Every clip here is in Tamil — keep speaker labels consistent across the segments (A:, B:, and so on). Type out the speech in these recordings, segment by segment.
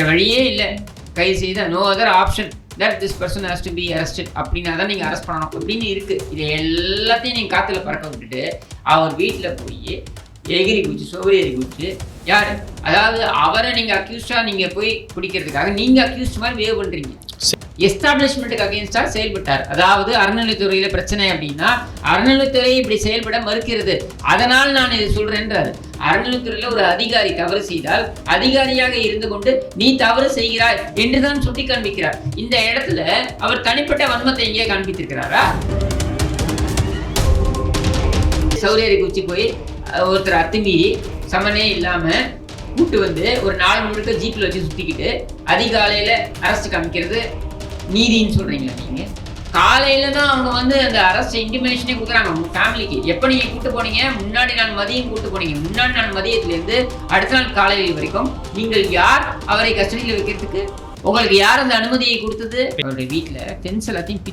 A: வேறு வழியே இல்லை, கைது செய்த no other option that this person has to be arrested அப்படின்னா தான் நீங்கள் அரெஸ்ட் பண்ணணும் அப்படின்னு இருக்குது. இது எல்லாத்தையும் நீங்கள் காற்றுல பறக்க விட்டுட்டு அவர் வீட்டில் போய் எகிரி குச்சி சோவரி எரி குச்சி யார், அதாவது அவரை நீங்கள் அக்யூஸ்டாக நீங்கள் போய் பிடிக்கிறதுக்காக நீங்கள் அக்யூஸ்ட் மாதிரி பிஹேவ் பண்ணுறீங்க. எஸ்டாப்ளிஷ்மெண்ட்டுக்கு அகேன்ஸ்டாக செயல்பட்டார். அதாவது அறநிலைத்துறையில் பிரச்சனை அப்படின்னா அறநிலைத்துறை இப்படி செயல்பட மறுக்கிறது, அதனால் நான் இதை சொல்கிறேன்றாரு. அறநிலைத்துறையில் ஒரு அதிகாரி தவறு செய்தால் அதிகாரியாக இருந்து கொண்டு நீ தவறு செய்கிறாய் என்று தான் சுட்டி காண்பிக்கிறார். இந்த இடத்துல அவர் தனிப்பட்ட வன்மத்தை எங்கே காண்பித்திருக்கிறாரா? சௌரியரை குச்சி போய் ஒருத்தர் அத்துமீறி சமனே இல்லாமல் கூட்டு வந்து ஒரு நாள் முழுக்க ஜீப்பில் வச்சு சுற்றிக்கிட்டு அதிகாலையில் அரெஸ்ட் காமிக்கிறது நீதின்னு சொல்கிறீங்களா? நீங்கள் காலையில் தான் அவங்க வந்து அந்த அரெஸ்ட் இன்டிமேஷனே கொடுக்குறாங்க உங்கள் ஃபேமிலிக்கு. எப்போ நீங்கள் கூப்பிட்டு போனீங்க? முன்னாடி நாள் மதியம் கூப்பிட்டு போனீங்க. முன்னாடி நாள் மதியத்துலேருந்து அடுத்த நாள் காலையில் வரைக்கும் நீங்கள் யார் அவரை கஸ்டடியில் வைக்கிறதுக்கு? உங்களுக்கு யார் அந்த அனுமதியை கொடுத்தது? அவருடைய வீட்டில் ஃபென்ஸ் எல்லாத்தையும்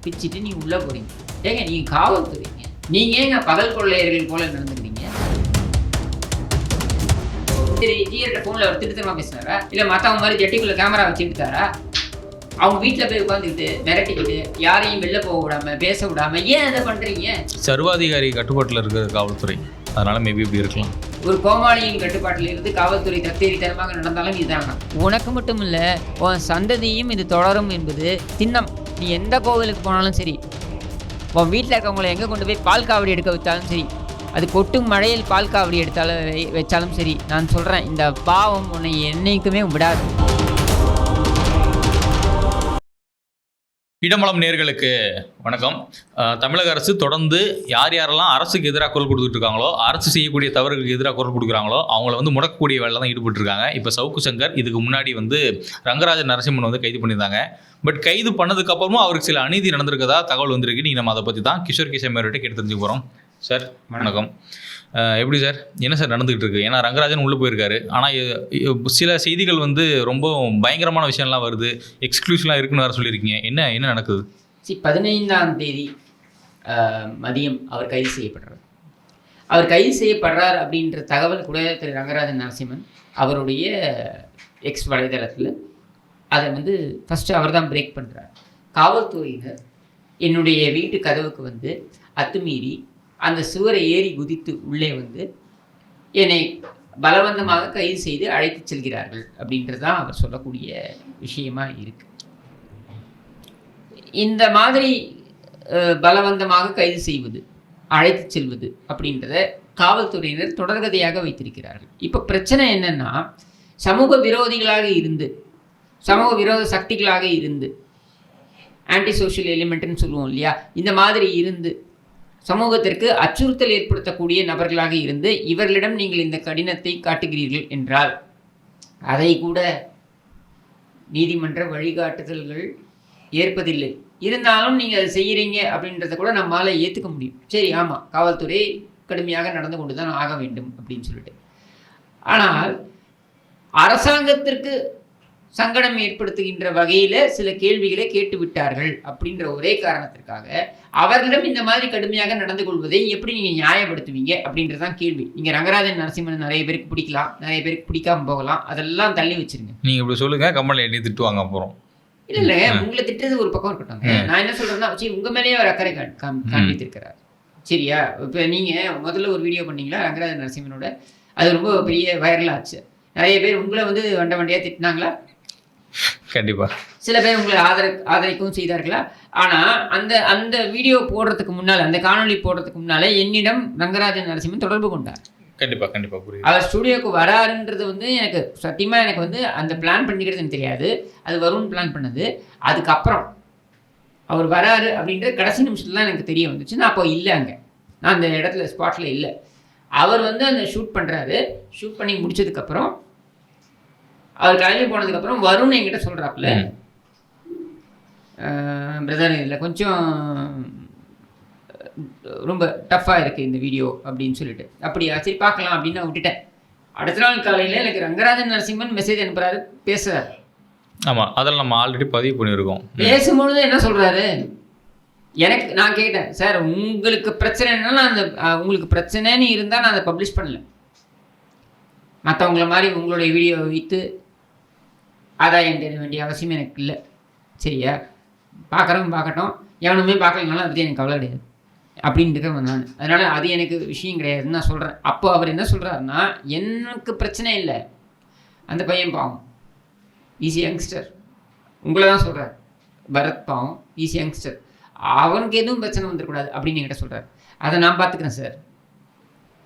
A: பிச்சுட்டு நீங்கள் உள்ளே போகிறீங்க. ஏங்க நீங்கள் காவல்துறைங்க, நீங்கள் ஏங்க பகல் கொள்ளையர்கள் போல நடந்துக்கிறீங்க? சரி, ஜிஆர்ட்ட ஃபோனில் அவர் திருத்தமாக பேசினாரா, இல்லை மற்றவங்க மாதிரி ஜட்டிக்குள்ளே கேமரா வச்சு எடுத்தாரா? அவங்க வீட்டில் போய் உட்காந்துக்கிட்டு மிரட்டிக்கிட்டு யாரையும் வெளில போக விடாம பேச விடாம ஏன் அதை பண்ணுறீங்க?
B: சர்வாதிகாரி கட்டுப்பாட்டில் இருக்கிற காவல்துறை, அதனால மேபி இப்படி இருக்கலாம்.
A: ஒரு கோமாளியின் கட்டுப்பாட்டில் இருந்து காவல்துறை தத்தேரித்தனமாக நடந்தாலும் இதுதான். உனக்கு மட்டும் இல்லை, உன் சந்ததியும் இது தொடரும் என்பது திண்ணம். நீ எந்த கோவிலுக்கு போனாலும் சரி, உன் வீட்டில் இருக்கவங்களை எங்கே கொண்டு போய் பால் காவடி எடுக்க வச்சாலும் சரி, அது கொட்டும் மழையில் பால் காவடி எடுத்தாலும் வச்சாலும் சரி, நான் சொல்கிறேன், இந்த பாவம் உன்னை என்னைக்குமே விடாது.
B: இடமலம் நேர்களுக்கு வணக்கம். தமிழக அரசு தொடர்ந்து யார் யாரெல்லாம் அரசுக்கு எதிராக குரல் கொடுத்துட்டு இருக்காங்களோ, அரசு செய்யக்கூடிய தவறுகளுக்கு எதிராக குரல் கொடுக்குறாங்களோ அவங்கள வந்து முடக்கக்கூடிய வேலை தான் ஈடுபட்டுருக்காங்க. இப்போ சவுக்கு சங்கர், இதுக்கு முன்னாடி வந்து ரங்கராஜன் நரசிம்மன் வந்து கைது பண்ணியிருந்தாங்க. பட் கைது பண்ணதுக்கப்புறமும் அவருக்கு சில அநீதி நடந்திருக்கதா தகவல் வந்திருக்கு. நீங்கள் நம்ம அதை பற்றி தான் கிஷோர் கிஷன்கிட்ட கேட்டு தெரிஞ்சுக்க போகிறோம். சார் வணக்கம். எப்படி சார், என்ன சார் நடந்துகிட்டு இருக்கு? ஏன்னா ரங்கராஜன் உள்ளே போயிருக்காரு, ஆனால் சில செய்திகள் வந்து ரொம்ப பயங்கரமான விஷயம்லாம் வருது, எக்ஸ்க்ளூசிவ்லாம் இருக்குன்னு வேறு சொல்லியிருக்கீங்க. என்ன நடக்குது?
A: 15ஆம் தேதி மதியம் அவர் கைது செய்யப்படுறார். அவர் கைது செய்யப்படுறார் அப்படின்ற தகவல் கூட திரு ரங்கராஜன் நரசிம்மன் அவருடைய எக்ஸ் வலைதளத்தில் அதை வந்து ஃபஸ்ட்டு அவர் தான் பிரேக் பண்ணுறார். காவல்துறையினர் என்னுடைய வீட்டு கதவுக்கு வந்து அத்துமீறி அந்த சுவரை ஏறி குதித்து உள்ளே வந்து என்னை பலவந்தமாக கைது செய்து அழைத்து செல்கிறார்கள் அப்படின்றது தான் அவர் சொல்லக்கூடிய விஷயமா இருக்கு. இந்த மாதிரி பலவந்தமாக கைது செய்வது, அழைத்து செல்வது அப்படின்றத காவல்துறையினர் தொடர்கதையாக வைத்திருக்கிறார்கள். இப்போ பிரச்சனை என்னன்னா, சமூக விரோதிகளாக இருந்து, சமூக விரோத சக்திகளாக இருந்து, ஆன்டி சோஷியல் எலிமெண்ட்னு சொல்லுவோம் இல்லையா, இந்த மாதிரி இருந்து சமூகத்திற்கு அச்சுறுத்தல் ஏற்படுத்தக்கூடிய நபர்களாக இருந்து இவர்களிடம் நீங்கள் இந்த கடினத்தை காட்டுகிறீர்கள் என்றால் அதை கூட நீதிமன்ற வழிகாட்டுதல்கள் ஏற்பதில்லை. இருந்தாலும் நீங்கள் அதை செய்கிறீங்க அப்படின்றத கூட நம்மளால் ஏற்றுக்க முடியும். சரி, ஆமாம், காவல்துறை கடுமையாக நடந்து கொண்டு தான் ஆக வேண்டும் அப்படின்னு சொல்லிட்டு. ஆனால் அரசாங்கத்திற்கு சங்கடம் ஏற்படுத்துகின்ற வகையில் சில கேள்விகளை கேட்டு விட்டார்கள் அப்படின்ற ஒரே காரணத்திற்காக அவர்களிடம் இந்த மாதிரி கடுமையாக நடந்து கொள்வதை எப்படி நீங்கள் நியாயப்படுத்துவீங்க அப்படின்றதான் கேள்வி. நீங்கள் ரங்கராஜன் நரசிம்மன் நிறைய பேருக்கு பிடிக்கலாம், நிறைய பேருக்கு பிடிக்காம போகலாம், அதெல்லாம் தள்ளி வச்சிருங்க.
B: நீங்கள் இப்படி சொல்லுங்கள், கம்மலை எண்ணி திட்டுவாங்க அப்புறம்.
A: இல்லை, உங்களை திட்டுறது ஒரு பக்கம் இருக்கட்டும். நான் என்ன சொல்கிறேன்னா, சரி, உங்கள் மேலேயே அவர் அக்கறை காண்பித்திருக்கிறார், சரியா? இப்போ நீங்கள் முதல்ல ஒரு வீடியோ பண்ணீங்களா ரங்கராஜன் நரசிம்மனோட, அது ரொம்ப பெரிய வைரல் ஆச்சு. நிறைய பேர் உங்களை வந்து வண்டியாக திட்டினாங்களா?
B: கண்டிப்பாக. சில
A: பேர் உங்களை ஆதரிக்கவும் செய்தார்களா? ஆனால் அந்த வீடியோ போடுறதுக்கு முன்னால், அந்த காணொலி போடுறதுக்கு முன்னாலே என்னிடம் ரங்கராஜன் நரசிம்மன் தொடர்பு கொண்டார்.
B: கண்டிப்பாக புரியுது.
A: அவர் ஸ்டுடியோக்கு வராருன்றது வந்து எனக்கு சத்தியமாக எனக்கு வந்து அந்த பிளான் பண்ணிக்கிறது எனக்கு தெரியாது. அது வரும்னு பிளான் பண்ணது. அதுக்கப்புறம் அவர் வராரு அப்படின்றது கடைசி நிமிஷத்துல தான் எனக்கு தெரிய வந்துச்சு. நான் அப்போ இல்லை, அங்கே நான் அந்த இடத்துல ஸ்பாட்டில் இல்லை. அவர் வந்து அந்த ஷூட் பண்ணுறாரு. ஷூட் பண்ணி முடிச்சதுக்கப்புறம் அவர் கிளம்பி போனதுக்கப்புறம் வருண் என்கிட்ட சொல்கிறாப்புல, பிரதர் இதில் கொஞ்சம் ரொம்ப டஃப்பாக இருக்குது இந்த வீடியோ அப்படின்னு சொல்லிட்டு. அப்படியா, சரி பார்க்கலாம் அப்படின்னு நான் விட்டுட்டேன். அடுத்த நாள் காலையில் எனக்கு ரங்கராஜன் நரசிம்மன் மெசேஜ் அனுப்புகிறாரு, பேசுகிறார்.
B: ஆமாம், அதெல்லாம் நம்ம ஆல்ரெடி பதிவு பண்ணியிருக்கோம்.
A: பேசும்பொழுது என்ன சொல்கிறாரு, நான் கேட்டேன், சார் உங்களுக்கு பிரச்சனைன்னா நான் அந்த உங்களுக்கு பிரச்சனைன்னு இருந்தால் நான் அதை பப்ளிஷ் பண்ணல, மற்றவங்கள மாதிரி உங்களுடைய வீடியோவை வைத்து ஆதாயம் தேட வேண்டிய அவசியம் எனக்கு இல்லை. சரியா? பார்க்குறவங்க பார்க்கட்டும், எவனுமே பார்க்கலனாலும் அதை பற்றி எனக்கு கவலை கிடையாது அப்படின்ட்டு இருக்கவன் நான். அதனால் அது எனக்கு விஷயம் கிடையாதுன்னு நான் சொல்கிறேன். அப்போ அவர் என்ன சொல்கிறாருன்னா, எனக்கு பிரச்சனை இல்லை, அந்த பையன் பாவம் ஈஸி யங்ஸ்டர், உங்களை தான் சொல்கிறார். பரத் பாவம் ஈஸி யங்ஸ்டர், அவனுக்கு எதுவும் பிரச்சனை வந்துடக்கூடாது அப்படின்னு என்கிட்ட சொல்கிறார். அதை நான் பார்த்துக்கிறேன் சார்,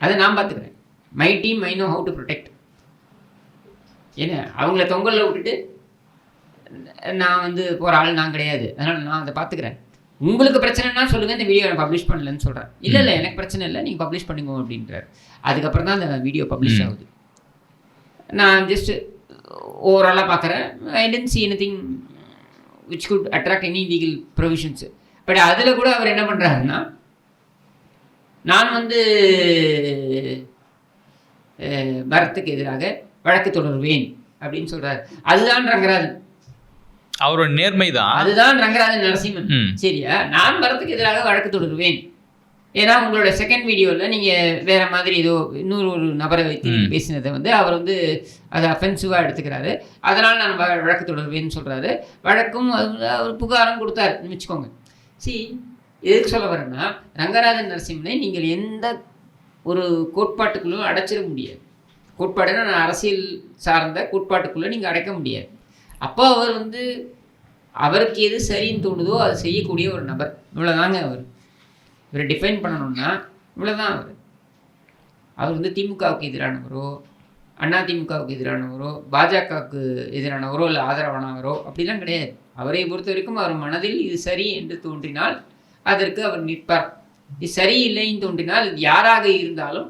A: அதை நான் பார்த்துக்கிறேன். My team I know how to protect. ஏன்னா அவங்கள தொங்கலில் விட்டுட்டு நான் வந்து போகிற ஆள் நான் கிடையாது. அதனால் நான் அதை பார்த்துக்கிறேன். உங்களுக்கு பிரச்சனைனா சொல்லுங்கள், இந்த வீடியோ நான் பப்ளிஷ் பண்ணலன்னு சொல்கிறேன். இல்லை இல்லை எனக்கு பிரச்சனை இல்லை, நீங்கள் பப்ளிஷ் பண்ணிக்கோ அப்படின்றார். அதுக்கப்புறம் தான் அந்த வீடியோ பப்ளிஷ் ஆகுது. நான் ஜஸ்ட் ஓவராலாக பார்க்குறேன். I didn't see anything which could attract any legal provisions. But அதில் கூட அவர் என்ன பண்ணுறாருன்னா, நான் வந்து பரத்துக்கு எதிராக வழக்கு தொடருவேன் அப்படின்னு சொல்கிறார். அதுதான் ரங்கராஜன்,
B: அவரோட நேர்மை தான்,
A: அதுதான் ரங்கராஜன் நரசிம்மன். சரியா? நான் பரத்துக்கு எதிராக வழக்கு தொடருவேன். ஏன்னா உங்களோட செகண்ட் வீடியோவில் நீங்கள் வேறு மாதிரி ஏதோ இன்னொரு ஒரு நபரை வைத்து பேசினதை வந்து அவர் வந்து அதை அஃபென்சிவாக எடுத்துக்கிறாரு. அதனால் நான் வழக்கு தொடருவேன்னு சொல்கிறாரு. வழக்கும் அவர் புகாரும் கொடுத்தாரு வச்சுக்கோங்க. எதுக்கு சொல்ல வரேன்னா, ரங்கராஜன் நரசிம்மனை நீங்கள் எந்த ஒரு கோட்பாட்டுக்குள்ளும் அடைச்சிட முடியாது. கோட்பாடுன்னா நான் அரசியல் சார்ந்த கோட்பாட்டுக்குள்ளே நீங்கள் அடைக்க முடியாது. அப்போ அவர் வந்து அவருக்கு எது சரின்னு தோணுதோ அதை செய்யக்கூடிய ஒரு நபர். இவ்வளோதாங்க அவர். இவரை டிஃபைன் பண்ணணும்னா இவ்வளோதான் அவர். அவர் வந்து திமுகவுக்கு எதிரானவரோ, அதிமுகவுக்கு எதிரானவரோ, பாஜகவுக்கு எதிரானவரோ, இல்லை ஆதரவானவரோ அப்படிலாம் கிடையாது. அவரை பொறுத்த வரைக்கும் அவர் மனதில் இது சரி என்று தோன்றினால் அதற்கு அவர் நிற்பார். இது சரியில்லைன்னு தோன்றினால் யாராக இருந்தாலும்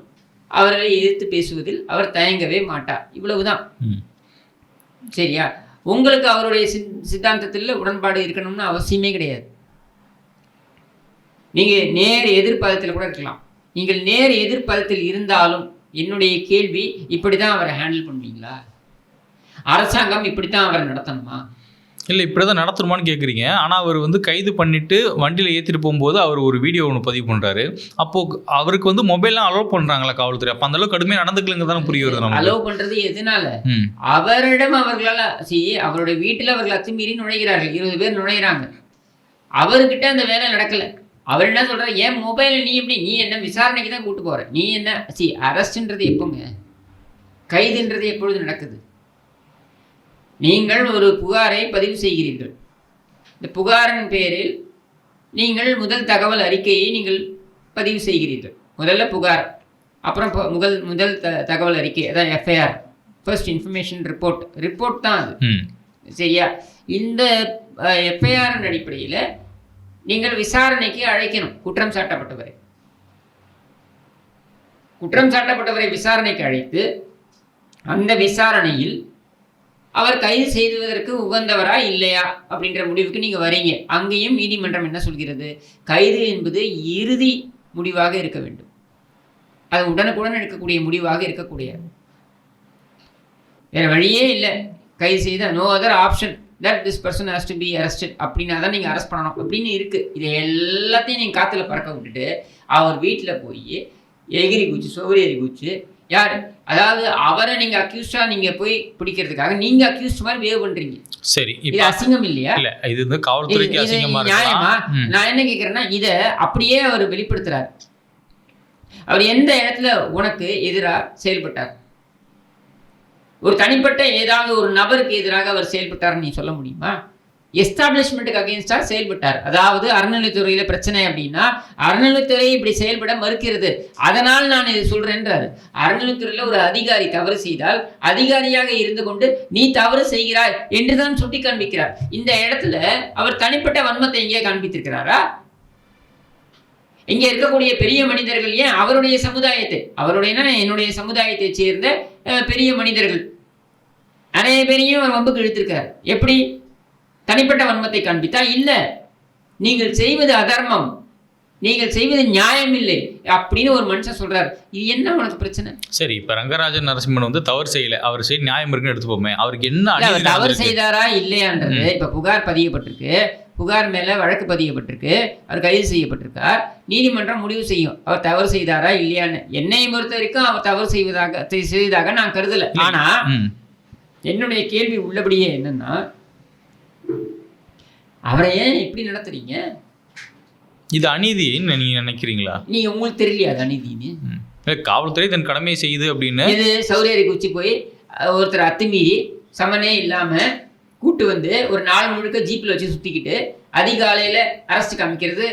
A: அவர்களை எதிர்த்து பேசுவதில் அவர் தயங்கவே மாட்டார். இவ்வளவுதான். சரியா? உங்களுக்கு அவருடைய சித்தாந்தத்தில் உடன்பாடு இருக்கணும்னு அவசியமே கிடையாது. நீங்கள் நேர் எதிர்ப்பதத்தில் கூட இருக்கலாம். நீங்கள் நேர் எதிர்ப்பதத்தில் இருந்தாலும் என்னுடைய கேள்வி, இப்படி தான் அவரை ஹேண்டில் பண்ணுவீங்களா? அரசாங்கம் இப்படி தான் அவரை நடத்தணுமா?
B: இல்லை இப்படி தான் நடத்தணுமான்னு கேட்குறீங்க. ஆனால் அவர் வந்து கைது பண்ணிவிட்டு வண்டியில் ஏற்றிட்டு போகும்போது அவர் ஒரு வீடியோ ஒன்று பதிவு பண்ணுறாரு. அப்போது அவருக்கு வந்து மொபைல்லாம் அலோவ் பண்ணுறாங்களா காவல்துறை? அப்போ அந்தளவுக்கு கடுமையாக நடந்துக்கலங்க தானே புரிய வருது. நம்ம
A: அலோவ் பண்ணுறது எதனால? அவரிடம் அவர்களால் அவருடைய வீட்டில் அவர்கள் அத்துமீறி நுழைகிறார்கள். 20 பேர் நுழைகிறாங்க. அவர்கிட்ட அந்த வேலை நடக்கலை. அவர் என்ன சொல்கிறார், ஏன் மொபைல் நீ எப்படி, நீ என்ன விசாரணைக்கு தான் கூப்பிட்டு போகிற, நீ என்ன அரெஸ்ட்ன்றது எப்போங்க, கைதுன்றது எப்பொழுது நடக்குது? நீங்கள் ஒரு புகாரை பதிவு செய்கிறீர்கள். இந்த புகாரின் பேரில் நீங்கள் முதல் தகவல் அறிக்கையை நீங்கள் பதிவு செய்கிறீர்கள். முதல்ல புகார், அப்புறம் முதல் தகவல் அறிக்கை, அதான் எஃப்ஐஆர், ஃபர்ஸ்ட் இன்ஃபர்மேஷன் ரிப்போர்ட் தான் அது. சரியா? இந்த எஃப்ஐஆரின் அடிப்படையில் நீங்கள் விசாரணைக்கு அழைக்கணும் குற்றம் சாட்டப்பட்டவரை விசாரணைக்கு அழைத்து அந்த விசாரணையில் அவர் கைது செய்வதற்கு உகந்தவரா இல்லையா அப்படின்ற முடிவுக்கு நீங்கள் வரீங்க. அங்கேயும் நீதிமன்றம் என்ன சொல்கிறது, கைது என்பது இறுதி முடிவாக இருக்க வேண்டும். அது உடனுக்குடன் எடுக்கக்கூடிய முடிவாக இருக்கக்கூடியது. வேறு வழியே இல்லை. கைது செய்த no other option that this person has to be arrested அப்படின்னா தான் நீங்கள் அரெஸ்ட் பண்ணணும் அப்படின்னு இருக்குது. இதை எல்லாத்தையும் நீங்கள் காற்றுல பறக்க விட்டுட்டு அவர் வீட்டில் போய் எகிரி குச்சி சோகரி குச்சி யார், அதாவது அவரை நீங்கள் அக்யூஸ்டாக நீங்கள் போய் பிடிக்கிறதுக்காக நீங்கள் அக்யூஸ்ட் மாதிரி பிஹேவ் பண்ணுறீங்க. சரி, இது அசிங்கம் இல்லையா? இல்லை, இது வந்து காவல்துறைக்கு அசிங்கமா நியாயமா? நான் என்ன கேட்குறேன்னா, இதை அப்படியே அவர் வெளிப்படுத்துகிறார். அவர் எந்த இடத்துல உனக்கு எதிராக செயல்பட்டார்? ஒரு தனிப்பட்ட ஏதாவது ஒரு நபருக்கு எதிராக அவர் செயல்பட்டார்னு நீ சொல்ல முடியுமா? எஸ்டாப்ளிஷ்மெண்ட்டுக்கு அகேன்ஸ்டாக செயல்பட்டார். அதாவது அறநிலைத்துறையில் பிரச்சனை அப்படின்னா அறநிலைத்துறை இப்படி செயல்பட மறுக்கிறது, அதனால் நான் இது சொல்கிறேன்றாரு. அறநிலைத்துறையில் ஒரு அதிகாரி தவறு செய்தால் அதிகாரியாக இருந்து கொண்டு நீ தவறு செய்கிறாய் என்று தான் சுட்டி காண்பிக்கிறார். இந்த இடத்துல அவர் தனிப்பட்ட வன்மத்தை எங்கேயே காண்பித்திருக்கிறாரா? இங்கே இருக்கக்கூடிய பெரிய மனிதர்கள், ஏன் அவருடைய சமுதாயத்தை, என்னுடைய சமுதாயத்தை சேர்ந்த பெரிய மனிதர்கள் நிறைய பேரையும் அவர் வம்புக்கு இழுத்திருக்கார். எப்படி? தனிப்பட்ட வன்மத்தை காண்பித்தா? இல்லை, நீங்கள் செய்வது அதர்மம், நீங்கள் செய்வது நியாயம் இல்லை அப்படின்னு ஒரு மனுஷன் சொல்றாரு. இது என்ன உனக்கு பிரச்சனை? சரி, இப்ப ரங்கராஜன் நரசிம்மன் வந்து தவறு செய்யல, அவர் செய்ய நியாயம் இருக்குன்னு எடுத்துப்போமே, அவருக்கு என்ன தவறு செய்தாரா இல்லையான்றது இப்ப புகார் பதியப்பட்டிருக்கு, புகார் மேல வழக்கு பதியப்பட்டிருக்கு, அவர் கைது செய்யப்பட்டிருக்கார். நீதிமன்றம் முடிவு செய்யும் அவர் தவறு செய்தாரா இல்லையான்னு. என்னை பொறுத்த வரைக்கும் அவர் தவறு செய்ததாக நான் கருதல. ஆனா என்னுடைய கேள்வி உள்ளபடியே என்னன்னா, அவரை ஏன் இப்படி நடத்துறீங்க?
B: இது அநீதின்னு நீங்க நினைக்கிறீங்களா?
A: நீங்க உங்களுக்கு தெரியலையா அது அநீதின்னு?
B: காவல்துறை தன் கடமையை செய்யுது அப்படின்னு
A: இது சௌரியரி குச்சி போய் ஒருத்தர் அத்துமீறி சமனே இல்லாம கூட்டு வந்து ஒரு நாள் முழுக்க ஜீப்பில் வச்சு சுத்திக்கிட்டு அதிகாலையில அரெஸ்ட் காமிக்கிறது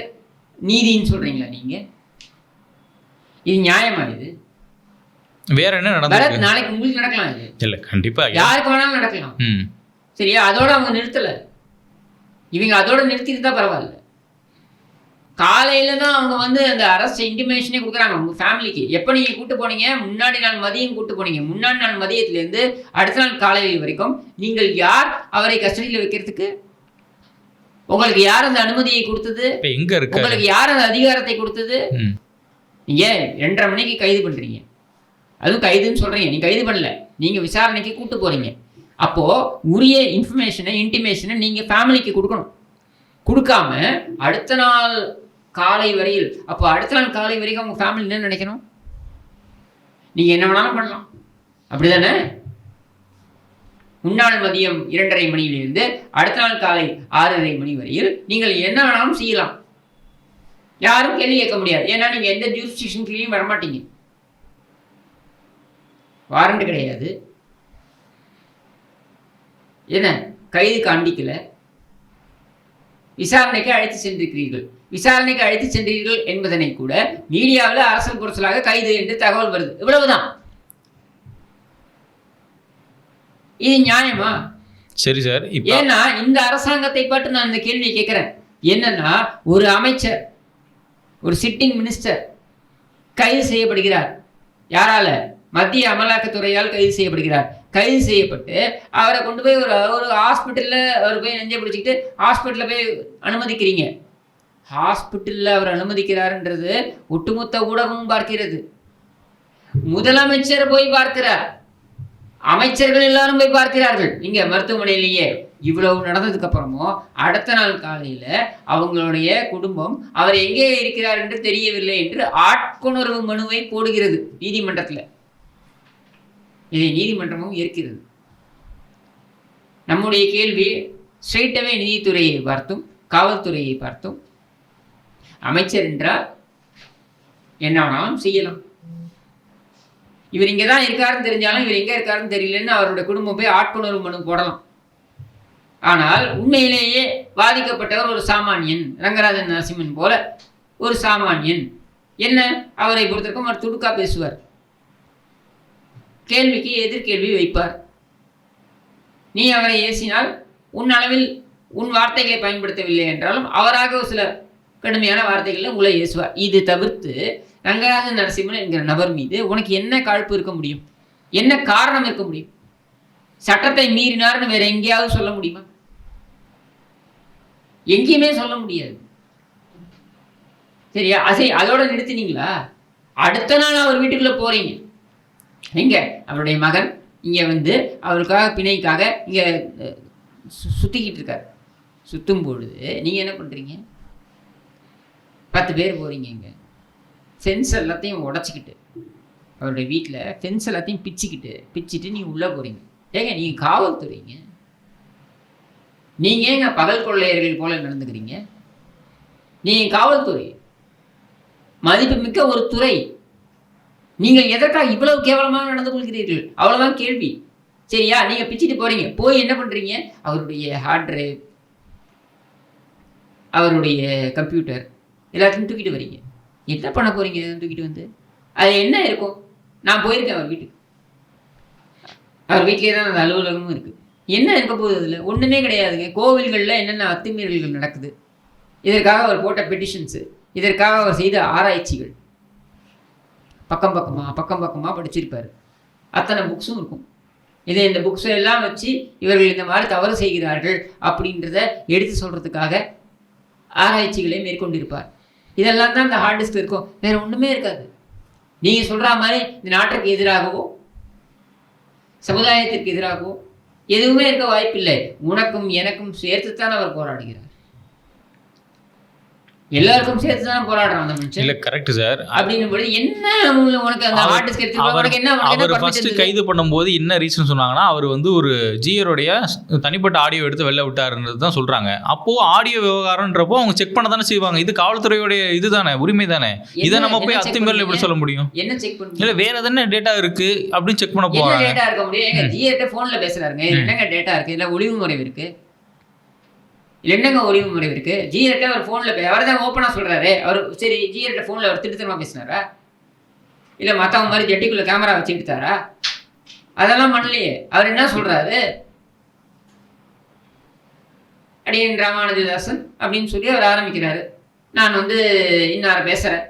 A: நீதின்னு சொல்றீங்களா நீங்க? இது நியாயமா? இது
B: வேற என்ன நடந்தது?
A: நாளைக்கு உங்களுக்கு நடக்கலாம். இது
B: இல்ல கண்டிப்பா
A: யாருக்கு வேணாலும் நடக்கலாம். சரியா? அதோட அவங்க நிறுத்தல. இவங்க அதோட நிறுத்திட்டு பரவாயில்ல. காலையில தான் அவங்க வந்து அந்த அரெஸ்ட் இன்டிமேஷனே கொடுக்குறாங்க உங்க ஃபேமிலிக்கு. எப்போ நீங்க கூட்டு போனீங்க? முன்னாடி நாள் மதியம் கூட்டு போனீங்க. முன்னாடி நாள் மதியத்திலேருந்து அடுத்த நாள் காலையில் வரைக்கும் நீங்கள் யார் அவரை கஸ்டடியில் வைக்கிறதுக்கு? உங்களுக்கு யார் அந்த அனுமதியை கொடுத்தது?
B: எங்க இருக்கு? உங்களுக்கு
A: யார் அந்த அதிகாரத்தை கொடுத்தது? நீங்க 2:30 மணிக்கு கைது பண்றீங்க. அதுவும் கைதுன்னு சொல்றீங்க. நீங்க கைது பண்ணல, நீங்க விசாரணைக்கு கூட்டு போறீங்க. அப்போ உரிய இன்ஃபர்மேஷனை இன்டிமேஷனை நீங்க ஃபேமிலிக்கு கொடுக்கணும். கொடுக்காம அடுத்த நாள் காலை வரையில், அப்போ அடுத்த நாள் காலை வரைக்கும் உங்க ஃபேமிலி என்ன நினைக்கணும்? நீங்க என்ன வேணாலும் பண்ணலாம், அப்படிதானே? முன்னாள் மதியம் 2:30 மணியிலிருந்து அடுத்த நாள் காலை 6:30 மணி வரையில் நீங்கள் என்ன வேணாலும் செய்யலாம். யாரும் கேள்வி கேட்க முடியாது. ஏன்னா நீங்க எந்த ஜூரிஸ்டிக்ஷன்லயும் வரமாட்டீங்க. வாரண்ட் கிடையாது. என்ன கைது காண்டிக்கல, விசாரணைக்கு அழைத்து சென்றிருக்கிறீர்கள். விசாரணைக்கு அழைத்து சென்றீர்கள் என்பதனை கூட மீடியாவில் அரசல் புரசலாக கைது என்று தகவல் வருது. இவ்வளவுதான். இது நியாயமா?
B: சரி சார்.
A: ஏன்னா இந்த அரசாங்கத்தை பற்றி நான் இந்த கேள்வியை கேட்கிறேன். என்னன்னா, ஒரு அமைச்சர், ஒரு சிட்டிங் மினிஸ்டர் கைது செய்யப்படுகிறார். யாரால? மத்திய அமலாக்கத்துறையால் கைது செய்யப்படுகிறார். கைது செய்யப்பட்டு அவரை கொண்டு போய் ஒரு ஹாஸ்பிட்டலில் அவர் போய் நெஞ்சை பிடிச்சிக்கிட்டு ஹாஸ்பிட்டலில் போய் அனுமதிக்கிறீங்க. ஹாஸ்பிட்டலில் அவர் அனுமதிக்கிறாருன்றது ஒட்டுமொத்த ஊடகமும் பார்க்கிறது. முதலமைச்சர் போய் பார்க்கிறார், அமைச்சர்கள் எல்லாரும் போய் பார்க்கிறார்கள் இங்க மருத்துவமனையிலேயே. இவ்வளவு நடந்ததுக்கு அப்புறமும் அடுத்த நாள் காலையில அவங்களுடைய குடும்பம் அவர் எங்கே இருக்கிறார் என்று தெரியவில்லை என்று ஆட்கொணர்வு மனுவை போடுகிறது நீதிமன்றத்தில். இதை நீதிமன்றமும் ஏற்கிறது. நம்முடைய கேள்வி ஸ்ட்ரெயிட்டாகவே நீதித்துறையை பார்த்தும் காவல்துறையை பார்த்தும், அமைச்சர் என்றால் என்ன வேணாலும் செய்யலாம். இவர் இங்கே தான் இருக்காருன்னு தெரிஞ்சாலும் இவர் எங்கே இருக்காருன்னு தெரியலன்னு அவருடைய குடும்பம் போய் ஆட்கொணர்வு மனு போடலாம். ஆனால் உண்மையிலேயே பாதிக்கப்பட்டவர் ஒரு சாமானியன், ரங்கராஜன் நரசிம்மன் போல ஒரு சாமானியன். என்ன அவரை பொறுத்தவரைக்கும் அவர் துடுக்கா பேசுவார், கேள்விக்கு எதிர்கேள்வி வைப்பார். நீ அவரை ஏசினால் உன் அளவில் உன் வார்த்தைகளை பயன்படுத்தவில்லை என்றாலும் அவராக ஒரு சில கடுமையான வார்த்தைகளில் உங்களை ஏசுவார். இது தவிர்த்து ரங்கராஜன் நரசிம்மன் என்கிற நபர் மீது உனக்கு என்ன காழ்ப்பு இருக்க முடியும்? என்ன காரணம் இருக்க முடியும்? சட்டத்தை மீறினார்னு வேற எங்கேயாவது சொல்ல முடியுமா? எங்கேயுமே சொல்ல முடியாது. சரியா? அதோட நிறுத்தினீங்களா? அடுத்த நாள் அவர் வீட்டுக்குள்ள போறீங்க. எங்க அவருடைய மகன் இங்க வந்து அவருக்காக பிணைக்காக இங்க சுத்திக்கிட்டு இருக்காரு. சுத்தும் பொழுது நீங்க என்ன பண்றீங்க? 10 பேர் போறீங்க. இங்க ஃபென்ஸ் எல்லாத்தையும் உடச்சிக்கிட்டு, அவருடைய வீட்டில் ஃபென்ஸ் எல்லாத்தையும் பிச்சுட்டு நீங்க உள்ள போறீங்க. ஏங்க நீங்க காவல்துறைங்க, நீங்க ஏங்க பகல் கொள்ளையர்கள் போல நடந்துக்கிறீங்க? நீங்க காவல்துறை, மதிப்பு மிக்க ஒரு துறை. நீங்கள் எதற்காக இவ்வளவு கேவலமாக நடந்து கொள்கிறீர்கள்? அவ்வளவுதான் கேள்வி. சரியா? நீங்க பிச்சுட்டு போறீங்க. போய் என்ன பண்றீங்க? அவருடைய ஹார்ட் டிரைவ், அவருடைய கம்ப்யூட்டர் எல்லாத்தையும் தூக்கிட்டு வரீங்க. என்ன பண்ண போறீங்க தூக்கிட்டு வந்து? அது என்ன இருக்கும்? நான் போயிருக்கேன் அவர் வீட்டுக்கு. அவர் வீட்டிலே தான் அந்த அலுவலகமும் இருக்கு. என்ன இருக்க போகுது? அதில் ஒன்றுமே கிடையாதுங்க. கோவில்களில் என்னென்ன அத்துமீறல்கள் நடக்குது, இதற்காக அவர் போட்ட பெட்டிஷன்ஸு, இதற்காக அவர் செய்த ஆராய்ச்சிகள் பக்கம் பக்கமாக படிச்சிருப்பார். அத்தனை புக்ஸும் இருக்கும். இந்த புக்ஸை எல்லாம் வச்சு இவர்கள் இந்த மாதிரி தவறு செய்கிறார்கள் அப்படின்றத எடுத்து சொல்கிறதுக்காக ஆராய்ச்சிகளை மேற்கொண்டிருப்பார். இதெல்லாம் தான் இந்த ஹார்ட் டிஸ்க் இருக்கும். வேறு ஒன்றுமே இருக்காது. நீங்கள் சொல்கிற மாதிரி இந்த நாட்டுக்கு எதிராகவோ சமுதாயத்திற்கு எதிராகவோ எதுவுமே இருக்க வாய்ப்பில்லை. உனக்கும் எனக்கும் சேர்த்துத்தான் அவர் போராடுகிறார். எல்லாருக்கும் சேர்த்து தான் போராடுறான் அந்த மனுஷன்.
B: இல்ல கரெக்ட் சார்.
A: அப்படிங்கும்போது என்ன உனக்கு அந்த ஹார்ட் டிஸ்க் எடுத்து உனக்கு என்ன
B: அவர் ஃபர்ஸ்ட் கைது பண்ணும்போது என்ன ரீசன் சொன்னாங்கன்னா, அவர் வந்து ஒரு ஜிஆருடைய தனிப்பட்ட ஆடியோ எடுத்து வெளில விட்டாருன்றது தான் சொல்றாங்க. அப்போ ஆடியோ விவகாரம்ன்றப்போ அவங்க செக் பண்ண தானே செய்வாங்க. இது காவல்துறையோடைய இதுதானே, உரிமை தானே. இதை நம்ம போய் அத்துமீறல் எப்படி சொல்ல முடியும்?
A: என்ன செக் பண்ணி
B: இல்ல வேற எதனா டேட்டா இருக்கு அப்படின்னு செக் பண்ண போறாங்க.
A: என்ன டேட்டா இருக்க முடியும்? எங்க ஜிஆர்ட்ட போன்ல பேசுறாருங்க. என்னங்க டேட்டா இருக்கு? இல்ல ஒளிவு முறை இருக்கு? என்னங்க ஒளிவு முறை இருக்கு? ஜிஆர்ட்ட அவர் போன்ல அவர் தான் ஓப்பனா சொல்றாரு. அவர் சரி ஜிஆர்ட்ட போன்ல அவர் திருத்தமா பேசினாரா, இல்ல மத்தவங்க மாதிரி ஜட்டிக்குள்ள கேமரா வச்சு எடுத்தாரா? அதெல்லாம் பண்ணலையே. அவர் என்ன சொல்றாரு, அடியன் ராமானுஜதாசன் அப்படின்னு சொல்லி அவர் ஆரம்பிக்கிறாரு. நான் வந்து இன்னார பேசுறேன்,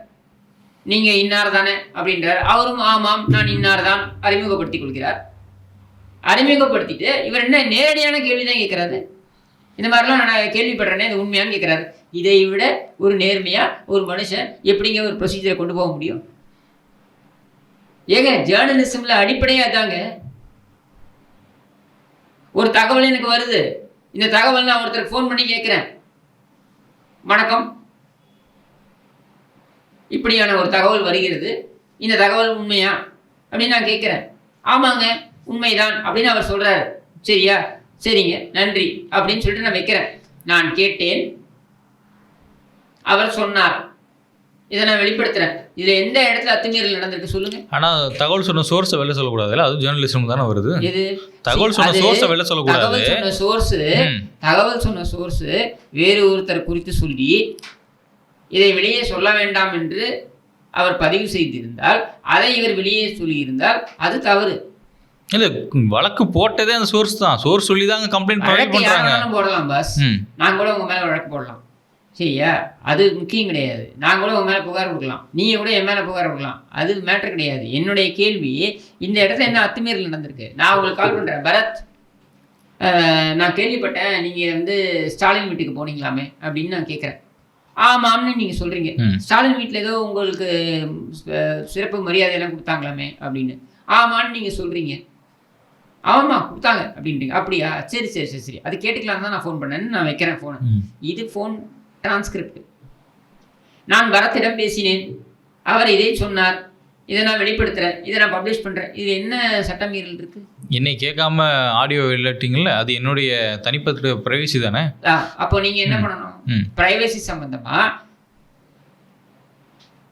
A: நீங்க இன்னார் தானே அப்படின்றார். அவரும் ஆமாம் நான் இன்னார் தான் அறிமுகப்படுத்திக் கொள்கிறார். அறிமுகப்படுத்திட்டு இவர் என்ன நேரடியான கேள்விதான் கேட்கிறாரு. இந்த மாதிரிலாம் நான் கேள்விப்படுறேனே, இது உண்மையான்னு கேட்குறாரு. இதை விட ஒரு நேர்மையாக ஒரு மனுஷன் எப்படிங்க ஒரு ப்ரொசீஜரை கொண்டு போக முடியும்? ஏங்க ஜேர்னலிசமில் அடிப்படையாக தாங்க. ஒரு தகவல் எனக்கு வருது, இந்த தகவல் நான் ஒருத்தருக்கு ஃபோன் பண்ணி கேட்குறேன், வணக்கம் இப்படியான ஒரு தகவல் வருகிறது, இந்த தகவல் உண்மையா அப்படின்னு நான் கேட்குறேன். ஆமாங்க உண்மைதான் அப்படின்னு அவர் சொல்கிறாரு. சரியா, சரிங்க நன்றி அப்படின்னு சொல்லிட்டு நான் வைக்கிறேன். நான் கேட்டேன், அவர் சொன்னார், இதை நான் வெளிப்படுத்துறேன். இதுல எந்த இடத்துல அத்துமீறல் நடந்திருக்கு சொல்லுங்க. ஆனா
B: தகவல் சொன்ன சோர்ஸை வெளில சொல்லக்கூடாது. அது ஜேர்னலிசம் தானே வருது.
A: எது
B: தகவல் சொன்ன சோர்ஸை வெளில சொல்லக்கூடாது.
A: தகவல் சொன்ன சோர்ஸ் வேறு ஒருத்தர் குறித்து சொல்லி இதை வெளியே சொல்ல வேண்டாம் என்று அவர் பதிவு செய்திருந்தால், அதை இவர் வெளியே சொல்லியிருந்தால் அது தவறு.
B: இல்ல வழக்கு போட்டதே அந்த சோர்ஸ் தான். சோர்ஸ் சொல்லி தான் கம்ப்ளைண்ட் பண்றாங்க.
A: போடலாம் பாஸ், நான் கூட உங்க மேல வழக்கு போடலாம். சரியா, அது முக்கியம் கிடையாது. நான் கூட உங்க மேல புகார் கொடுக்கலாம், நீங்க கூட என் மேல புகார் கொடுக்கலாம். அது மேட்டர் கிடையாது. என்னுடைய கேள்வி, இந்த இடத்துல என்ன அத்துமீறல் நடந்திருக்கு? நான் உங்களுக்கு கால் பண்றேன், பரத் நான் கேள்விப்பட்டேன் நீங்க வந்து ஸ்டாலின் வீட்டுக்கு போனீங்களாமே அப்படின்னு நான் கேட்குறேன். ஆமாம்னு நீங்க சொல்றீங்க. ஸ்டாலின் வீட்டில் ஏதோ உங்களுக்கு சிறப்பு மரியாதையெல்லாம் கொடுத்தாங்களாமே அப்படின்னு ஆமான்னு நீங்க சொல்றீங்க. ஆமாம்மா கொடுத்தாங்க அப்படின்றீங்க. அப்படியா, சரி சரி சரி சரி அது கேட்டுக்கலாம் தான் நான் ஃபோன் பண்ணேன்னு நான் வைக்கிறேன் ஃபோனை. இது ஃபோன் டிரான்ஸ்கிரிப்ட். நான் பரத்திடம் பேசினேன், அவர் இதை சொன்னார், இதை நான் வெளிப்படுத்துறேன், இதை நான் பப்ளிஷ் பண்றேன். இது என்ன சட்டமீறல் இருக்கு? என்னை
B: கேட்காம ஆடியோ இல்லாட்டிங்களா? அது என்னுடைய தனிப்பட்ட பிரைவசி தானே.
A: அப்போ நீங்க என்ன பண்ணணும், பிரைவசி சம்பந்தமா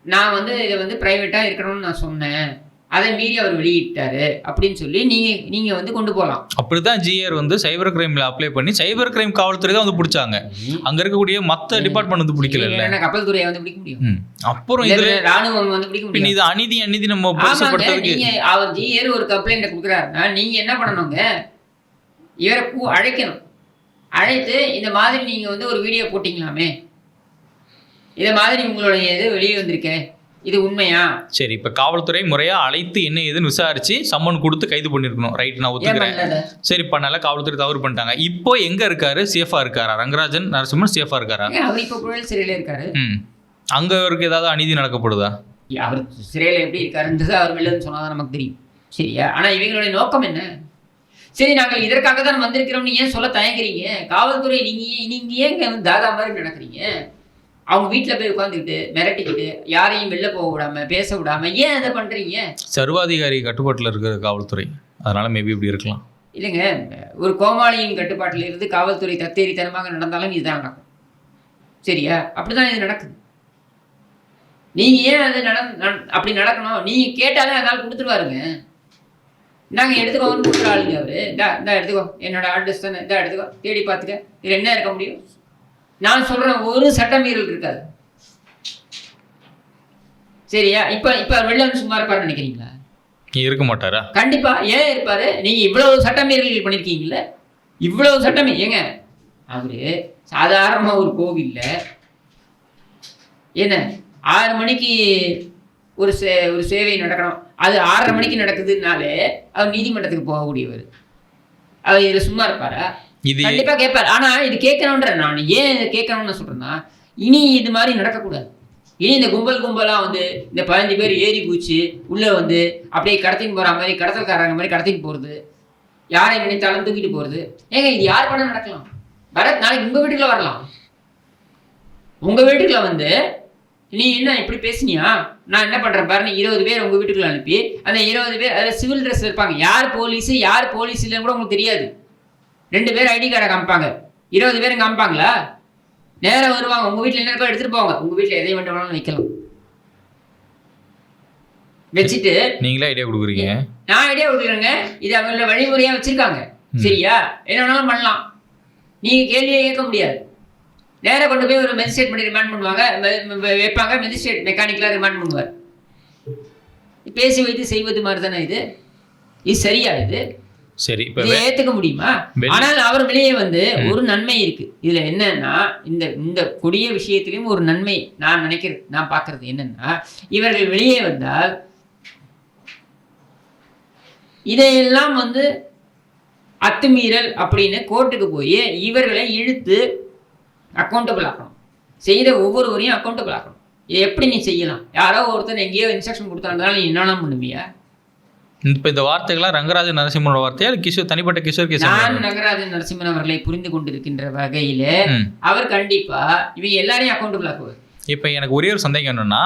A: நான் வந்து இதை வந்து பிரைவேட்டா இருக்கணும்னு நான் சொன்னேன், அதை மீறி அவர் வெளியிட்டாரு அப்படின்னு சொல்லி நீங்க வந்து கொண்டு போகலாம்.
B: அப்படிதான் ஜிஆர் வந்து சைபர் கிரைம்ல அப்ளை பண்ணி சைபர் கிரைம் காவல்துறை தான் வந்து பிடிச்சாங்க. அங்க இருக்கக்கூடிய மற்ற டிபார்ட்மெண்ட் வந்து பிடிக்கல.
A: கப்பல் துறையை வந்து பிடிக்க முடியும்.
B: அப்புறம் இதுல
A: ராணுவம் வந்து பிடிக்க முடியும்.
B: இது அநீதி நம்ம பேசப்படுறதுக்கு
A: அவர் ஜிஆர் ஒரு கம்ப்ளைண்ட் கொடுக்குறாருன்னா நீங்க என்ன பண்ணணுங்க, இவரை அழைக்கணும். அழைத்து இந்த மாதிரி நீங்க வந்து ஒரு வீடியோ போட்டீங்களாமே, இதை மாதிரி உங்களுடைய இது வெளியே வந்திருக்கேன், இது உண்மையா?
B: சரி, இப்ப காவல்துறை முறையா அழைத்து என்ன ஏதுன்னு விசாரிச்சு சம்மன் கொடுத்து கைது பண்ணிருக்கணும். ரைட், நான் ஒத்துக்கிறேன். சரி பண்ணல, காவல்துறை தவறு பண்ணிட்டாங்க. இப்போ எங்க இருக்காரு? சேஃபா இருக்காரா? ரங்கராஜன் நரசிம்மன் சேஃபா இருக்காரா?
A: அவர் இப்போ புழல் சிறையில இருக்காரு.
B: அங்க அவருக்கு ஏதாவது அநீதி நடக்கப்படுதா?
A: அவர் சிறையில எப்படி இருக்காருன்றது அவர் வெளிலன்னு சொன்னாதான் நமக்கு தெரியும். சரியா, ஆனா இவங்களுடைய நோக்கம் என்ன? சரி, நாங்கள் இதற்காக தான் வந்திருக்கிறோம்னு ஏன் சொல்ல தயங்குறீங்க? காவல்துறை நீங்க ஏங்க தாதா மாதிரி நடக்கிறீங்க? அவங்க வீட்டில் போய் உட்காந்துக்கிட்டு மிரட்டிக்கிட்டு யாரையும் வெளில போக விடாம பேச விடாம ஏன் அதை பண்றீங்க?
B: சர்வாதிகாரி கட்டுப்பாட்டில் இருக்கிற காவல்துறை, அதனால மேபி இப்படி இருக்கலாம்.
A: இல்லைங்க, ஒரு கோமாளியின் கட்டுப்பாட்டில் இருந்து காவல்துறை தத்தேரித்தனமாக நடந்தாலும் இதுதான் நடக்கும். சரியா, அப்படிதான் இது நடக்குது. நீங்க ஏன் அது அப்படி நடக்கணும்? நீங்க கேட்டாலே அதனால கொடுத்துருவாருங்க. நாங்கள் எடுத்துக்கோன்னு கொடுக்குற ஆளுங்க அவரு. இந்தா எடுத்துக்கோ, என்னோட அட்ரஸ் தானே, இந்தா எடுத்துக்கோ, தேடி பார்த்துக்க, இது என்ன இருக்க முடியும்? நான் சொல்றேன், ஒரு சட்டமீறல் இருக்காது. சரியா, இப்ப வெள்ளம் சும்மா இருப்பாரு நினைக்கிறீங்களா?
B: இருக்க மாட்டாரா?
A: கண்டிப்பா. ஏன் இருப்பாரு? நீங்க இவ்வளவு சட்டமீறல்கள் பண்ணிருக்கீங்கல்ல, இவ்வளவு சட்டமே. ஏங்க அவரு சாதாரண ஒரு கோவில்ல என்ன 6 மணிக்கு ஒரு சேவை நடக்கணும், அது 6:30 மணிக்கு நடக்குதுனாலே அவர் நீதிமன்றத்துக்கு போகக்கூடியவர். அவர் இதுல சும்மா இருப்பாரா? கண்டிப்பா கேட்பாரு. ஆனா இது கேட்கணும்ன்ற நான் ஏன் இதை கேட்கணும்னு சொல்றேன்னா, இனி இது மாதிரி நடக்கக்கூடாது. இனி இந்த கும்பலா வந்து இந்த 15 பேர் ஏறி குதிச்சு உள்ள வந்து அப்படியே கடத்தின்னு போற மாதிரி, கடத்தல்காரங்க மாதிரி கடத்தின்னு போறது, யாரை நினைத்தாலும் தூக்கிட்டு போறது. ஏங்க இது யார் பண்ண நடக்கலாம்? பரத் நாளைக்கு உங்க வீட்டுக்குள்ள வரலாம். உங்கள் வீட்டுக்குள்ள வந்து நீ என்ன இப்படி பேசுனியா, நான் என்ன பண்ணுறேன் பாருன்னு 20 பேர் உங்கள் வீட்டுக்குள்ள அனுப்பி அந்த 20 பேர் அதில் சிவில் ட்ரெஸ் இருப்பாங்க. யார் போலீஸ் இல்லைன்னு கூட உங்களுக்கு தெரியாது. 2 பேர் ஐடி கார்டை காமிப்பாங்க. 20 பேரும் காமிப்பாங்களா? நேராக வருவாங்க. உங்கள் வீட்டில் என்ன இருக்கோ எடுத்துகிட்டு போவாங்க. உங்கள் வீட்டில் எதை வேண்டாம் வைக்கலாம் வச்சுட்டு
B: நீங்களே ஐடியா கொடுக்குறீங்க.
A: நான் ஐடியா கொடுக்குறேங்க. இது அவங்களோட வழிமுறையாக வச்சுருக்காங்க. சரியா? என்ன வேணாலும் பண்ணலாம். நீங்கள் கேள்வியே கேட்க முடியாது. நேராக கொண்டு போய் ஒரு மெஜிஸ்ட்ரேட் பண்ணி ரிமாண்ட் பண்ணுவாங்க, வைப்பாங்க. மெஜிஸ்ட்ரேட் மெக்கானிக்கலாக ரிமாண்ட் பண்ணுவார். பேசி வைத்து செய்வது மாதிரி தானே இது சரியா? இது
B: சரி, இப்போ
A: ஏற்றுக்க முடியுமா? ஆனால் அவர் வெளியே வந்து ஒரு நன்மை இருக்கு. இதுல என்னன்னா இந்த கொடிய விஷயத்திலையும் ஒரு நன்மை நான் நினைக்கிறது, நான் பார்க்கறது என்னன்னா, இவர்கள் வெளியே வந்தால் இதையெல்லாம் வந்து அத்துமீறல் அப்படின்னு கோர்ட்டுக்கு போய் இவர்களை இழுத்து அக்கௌண்டபிள் ஆக்கணும். செய்த ஒவ்வொருவரையும் அக்கௌண்டபிள் ஆக்கணும். இதை எப்படி நீ செய்யலாம்? யாரோ ஒருத்தர் எங்கேயோ இன்ஸ்ட்ரக்ஷன் கொடுத்தாருனால நீ என்னென்ன பண்ணுவியா?
B: இப்போ இந்த வார்த்தைகள்லாம் ரங்கராஜன் நரசிம்மனோட வார்த்தையா கிஷோர் தனிப்பட்ட கிஷோர் கேஸ்? நான்
A: ரங்கராஜன் நரசிம்மன் அவர்களை புரிந்து கொண்டிருக்கின்ற வகையில அவர் கண்டிப்பா இவங்க எல்லாரையும் அக்கௌண்டபிள் ஆக்குவார்.
B: இப்போ எனக்கு ஒரே ஒரு சந்தேகம் என்னன்னா,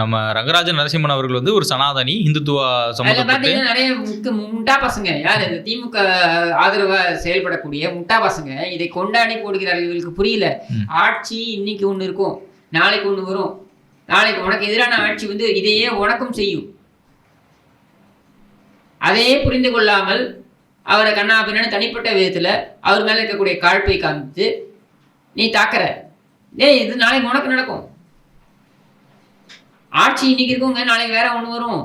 B: நம்ம ரங்கராஜன் நரசிம்மன் அவர்கள் வந்து ஒரு சனாதனி இந்துத்துவ சம்பந்தப்பட்ட
A: நிறைய முட்டா பசங்க, யார் இந்த திமுக ஆதரவா செயல்படக்கூடிய முட்டா பசங்க இதை கொண்டாடி போடுகிறார்கள். இவங்களுக்கு புரியல. ஆட்சி இன்னைக்கு ஒண்ணு இருக்கும், நாளைக்கு ஒண்ணு வரும். நாளைக்கு உனக்கு எதிரான ஆட்சி வந்து இதையே உனக்கும் செய்யும். அதையே புரிந்து கொள்ளாமல் அவரை கண்ணா பின்னான்னு தனிப்பட்ட விதத்துல அவர் மேல இருக்கக்கூடிய காழ்ப்பை காமித்து நீ தாக்குற. இது நாளைக்கு உனக்கு நடக்கும். ஆட்சி இன்னைக்கு இருக்குங்க, நாளைக்கு வேற ஒண்ணு வரும்.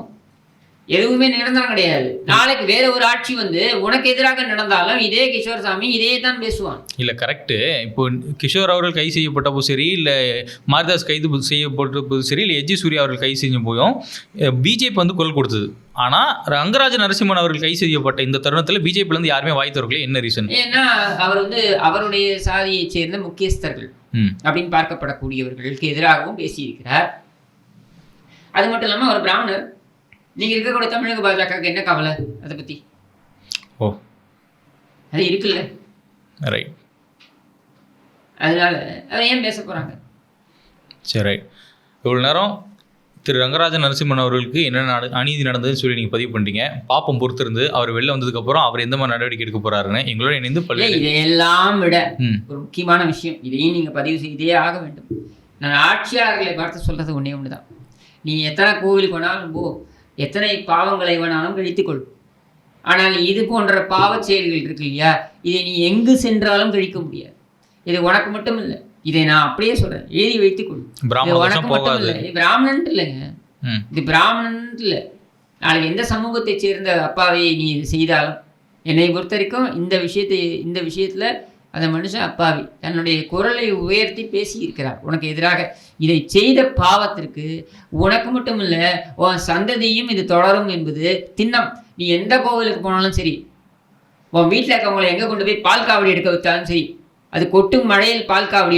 A: எதுவுமே நிரந்தரம் கிடையாது. நாளைக்கு வேற ஒரு ஆட்சி வந்து உனக்கு எதிராக நடந்தாலும் இதே கிஷோர் சாமி இதே தான் பேசுவான்.
B: இல்லை, கரெக்டு. இப்போ கிஷோர் அவர்கள் கைது செய்யப்பட்டப்போ சரி, இல்லை மாரிதாஸ் கைது செய்யப்பட்டப்போ சரி, இல்லை எஜி சூர்யா அவர்கள் கைது செய்ய போயும் பிஜேபி வந்து குரல் கொடுத்தது. ஆனால் ரங்கராஜ நரசிம்மன் அவர்கள் கைது செய்யப்பட்ட இந்த தருணத்தில் பிஜேபியிலேருந்து யாருமே வாய் தரல. என்ன ரீசன்?
A: ஏன்னா அவர் வந்து அவருடைய சாதியை சேர்ந்த முக்கியஸ்தர்கள் அப்படின்னு பார்க்கப்படக்கூடியவர்களுக்கு எதிராகவும் பேசியிருக்கிறார். அது மட்டும் இல்லாமல் அவர் பிராமணர். நீங்க இருக்கக்கூடிய தமிழக பாஜகவுக்கு என்ன கவலை அதை பத்தி? அது இருக்குல்ல,
B: ரைட்.
A: அதனால அதை ஏன் பேச போறாங்க?
B: சரி, ரைட். இவ்வளோ நேரம் திரு ரங்கராஜன் நரசிம்மன் அவர்களுக்கு என்ன அநீதி நடந்ததுன்னு சொல்லி நீங்கள் பதிவு பண்ணிட்டீங்க. பாப்பம் பொறுத்திருந்து அவர் வெளில வந்ததுக்கப்புறம் அவர் எந்த மாதிரி நடவடிக்கை எடுக்க போறாருன்னு எங்களோட இணைந்து
A: இதையெல்லாம் விட ஒரு முக்கியமான விஷயம், இதையும் நீங்கள் பதிவு செய்தே ஆக வேண்டும். நான் ஆட்சியாளர்களை பார்த்து சொல்றது ஒன்றே ஒன்று தான். நீ எத்தனை கோவிலுக்கு வேணாலும் போ, எத்தனை பாவங்களை வேணாலும் கழித்துக்கொள். ஆனால் இது போன்ற பாவ செயல்கள் இருக்கு இல்லையா, இதை நீ எங்கு சென்றாலும் கழிக்க முடியாது. இது உனக்கு மட்டும் இல்லை, இதை நான் அப்படியே சொல்றேன், எழுதி வைத்துக்கொள். உனக்கு மட்டும் இல்லை, இது பிராமணன் இல்லைங்க, இது பிராமணன் இல்லை. நாளைக்கு எந்த சமூகத்தை சேர்ந்த அப்பாவை நீ செய்தாலும் என்னை பொறுத்த வரைக்கும் இந்த விஷயத்துல அந்த மனுஷன் அப்பாவி தன்னுடைய குரலை உயர்த்தி பேசி இருக்கிறார் உனக்கு எதிராக. இதை செய்த பாவத்திற்கு உனக்கு மட்டும் இல்லை, உன் சந்ததியும் இது தொடரும் என்பது திண்ணம். நீ எந்த கோவிலுக்கு போனாலும் சரி, உன் வீட்டில் இருக்கவங்களை எங்கே கொண்டு போய் பால் காவடி எடுக்க வச்சாலும் சரி, அது கொட்டும் மழையில் பால் காவடி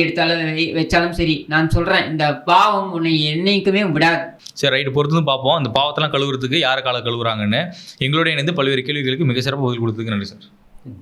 A: வச்சாலும் சரி, நான் சொல்கிறேன், இந்த பாவம் உன்னை என்னைக்குமே விடாது.
B: சரி, ரைட்டு, பொறுத்து பார்ப்போம். அந்த பாவத்தெல்லாம் கழுவுறதுக்கு யாரை கால கழுவுறாங்கன்னு எங்களோட இணைந்து பல்வேறு கேள்விகளுக்கு மிக சிறப்பாக பதில் கொடுத்ததுக்கு நன்றி சார்.